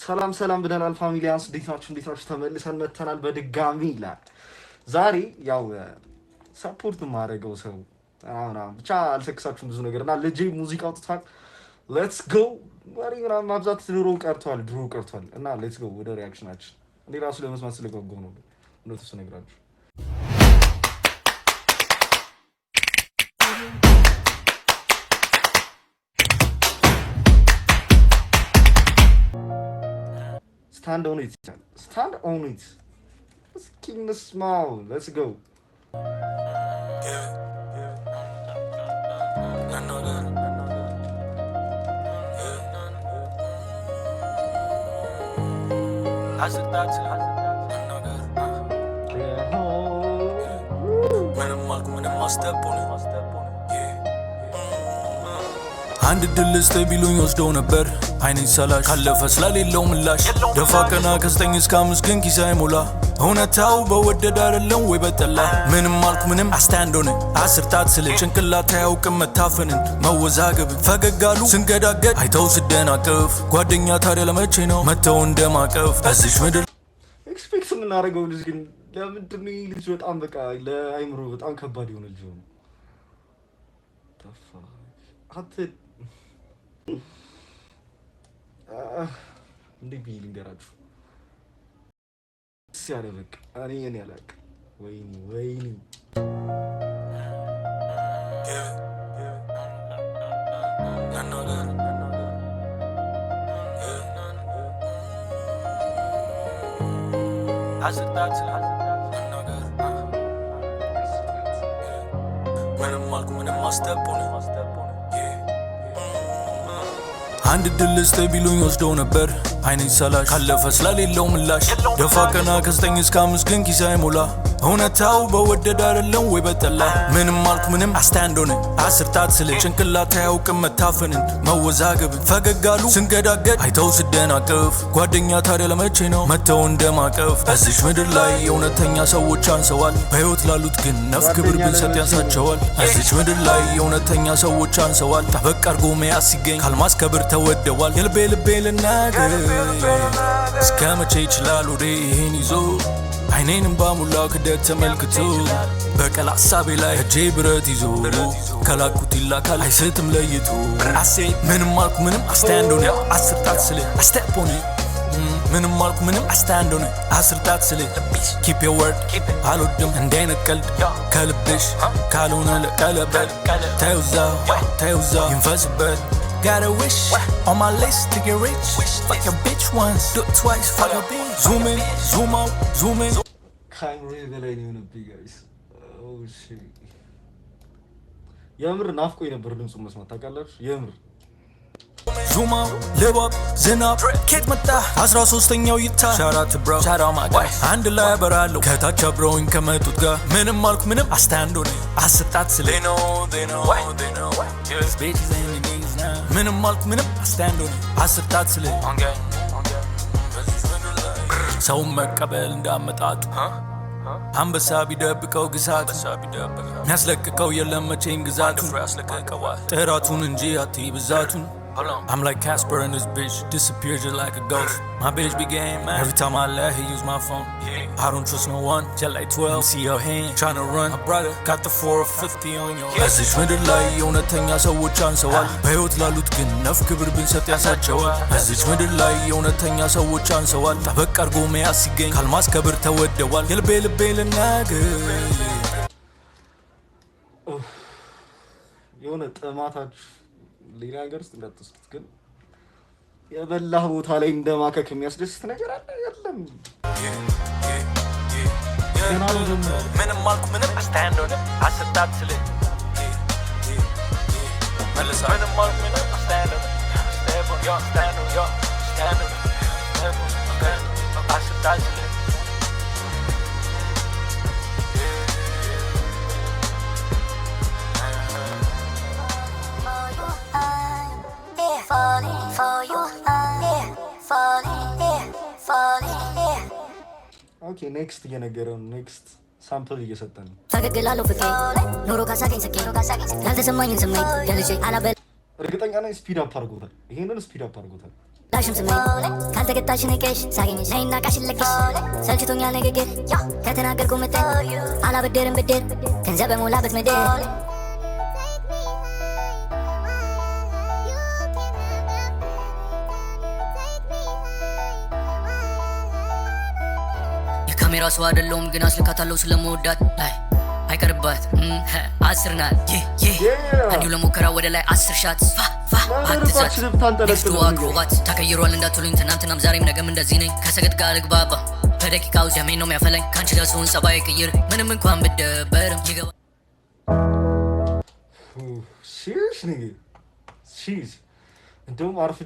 ሰላም ሰላም ብለናል ፋሚሊያንስ እንዴት ናችሁ ተመልሰን መተናል በድጋሚ ይላል። ዛሬ ያው ሰፖርት ማድረገው ሰው ብቻ አልሰክሳችሁም ብዙ ነገር እና ልጄ ሙዚቃ አውጥቷል። ሌትስ ጎ ወሬ ምናምን ማብዛት ድሮ ቀርቷል እና ሌትስ ጎ ወደ ሪያክሽናችን። እኔ ራሱ ለመስማት ስለጓጓሁ ነው እውነቱ ስነግራችሁ። Stand on it. Stand on it. Let's keep it small. Let's go. አንድ ድል ስተ ቢሉኝ ወስደው ነበር አይኔ ሰላሽ ካለፈ ስለሌለው ምላሽ ደፋ ቀና ከ9 እስከ 5 ግን ኪስ አይሞላ እውነታው በወደድ አይደለም ወይ በጠላ ምንም አልኩ ምንም አስታንዶን አስርታት ስለ ጭንቅላት አያውቅም መታፈንን መወዛገብን ፈገጋሉ ስንገዳገድ አይተው ስደናቀፍ ጓደኛ ታዲያ ለመቼ ነው መተው እንደማቀፍ እዚሽ ምድር ኤክስፔክት የምናደርገው ልጅ ግን ለምንድን ነው ልጅ በጣም በቃ ለአይምሮ በጣም ከባድ የሆነ ልጅ ነው እንዴት ብዬ ልንገራችሁ? ሲያለ በቃ እኔ አላውቅም። ወይኔ አንድ ድል ስተ ቢሉኝ ወስደው ነበር አይኔ ሰላሽ ካለፈ ስለሌለው ምላሽ ደፋ ቀና ከ9 እስከ 5 ግን ኪስ አይሞላ እውነታው በወደድ አይደለም ወይ በጠላ ምንም አልኩ ምንም አስታንዶን አስርታት ስለ ጭንቅላት አያውቅም መታፈንን መወዛገብን ፈገጋሉ ስንገዳገድ አይተው ስደናቀፍ ጓደኛ ታዲያ ለመቼ ነው መተው እንደማቀፍ እዚሽ ምድር ላይ የእውነተኛ ሰዎች አንሰዋል በሕይወት ላሉት ግን ነፍ ክብር ብንሰጥ ያንሳቸዋል እዚች ምድር ላይ የእውነተኛ ሰዎች አንሰዋል ጠበቅ አርጎ መያዝ ሲገኝ ካልማስ ከብር ተወደዋል የልቤ ልናገር እስከ መቼ ይችላል ወዴ ይህን ይዞ አይኔንም ባሙላው ክደት ተመልክቶ በቀል ሐሳቤ ላይ እጄ ብረት ይዞ ከላኩት ይላካል አይስትም ለይቶ አሴ ምንም አልኩ ምንም አስታንዶን አስርታት ስለ አስታፖኒ ምንም አልኩ ምንም አስታንዶን አስርታት ስለ keep your word አልወድም እንዳይነቀልድ ከልብሽ ካልሆነ ለቀለበል ተውዛ ይንፈስበት Got a wish on my list to get rich. Fuck your bitch once, do it twice, fuck a bitch. Zoom in, zoom out, zoom in. Can't really be guys. Oh shit. የምር ናፍቆኝ ነበር ድምፁን መስማት ታውቃላችሁ የምር Zoom out, live up, zen up, ኬት መጣ 13ኛው ይታ ሻራት ብሮ ሻራ ማጋይ አንድ ላይ አበራለሁ ከታች አብረውኝ ከመጡት ጋር ምንም አልኩ ምንም አስታንዶን አስጣት ስለ they know yes bitches and niggas now ምንም አልኩ ምንም አስታንዶን አስጣት ስለ ሰው መቀበል እንዳመጣጡ አንበሳ ቢደብቀው ግዛት ሚያስለቅቀው የለም መቼም ግዛቱ ጥራቱን እንጂ አትይ ብዛቱን I'm like Casper and this bitch disappears just like a ghost. My bitch be game, man. Every time I let her use my phone. I don't trust no one. Jet like 12, see your hand tryna run. My brother got the 450 on your head. እዚች ምድር ላይ የእውነተኛ ሰዎች አንሰዋል በሕይወት ላሉት ግን ነፍ ክብር ብንሰጥ ያንሳቸዋል እዚች ምድር ላይ የእውነተኛ ሰዎች አንሰዋል ጠበቅ አርጎ መያዝ ሲገኝ ካልማስ ከብር ተወደዋል የልቤ ልናገር የሆነ ጥማታችሁ ሌላ ነገር ውስጥ እንዳትወስዱት ግን የበላህ ቦታ ላይ እንደማከክ የሚያስደስት ነገር አለ የለም ምንም አልኩ ምንም አስታንዶን አስጣት ስለ መልሳ ምንም አልኩ ምንም አስታንዶን አስጣት ስለ Falling for you, falling. Okay, next እየነገረን next ሳምፕል እየሰጠን ነው ፈገግላለሁ ፍቄ ኖሮ ካሳገኝ ስቄ ያልተሰማኝን ስሜት ገልጬ አላበል እርግጠኛ ነኝ ስፒድ አፕ አድርጎታል ይሄንን ስፒድ አፕ አድርጎታል ላሽም ስሜት ካልተገጣሽ ንቄሽ ሳገኝሽ ነይና ቃሽን ለቅሽ ሰልችቶኛል ንግግር ከተናገርኩ ምጥን አላበድርም ብድር ገንዘብ በሞላበት ምድር የካሜራ ሰው አይደለሁም ግን አስልካታለሁ ስለመወዳት ላይ አይቀርባት 10 ናት እንዲሁ ለሙከራ ወደ ላይ 10 ሻት አትዛት ኔክስቱ አክሮባት ተቀይሯል እንዳትሉኝ ትናንትናም ዛሬም ነገም እንደዚህ ነኝ ከሰገጥ ጋር ልግባባ በደቂቃ ውስጥ ያሜን ነው የሚያፈለኝ ካንቺ ጋር ስሆን ጸባይ ቅይር ምንም እንኳን ብደበርም ይገባ Serious nigga. Jeez. And don't arf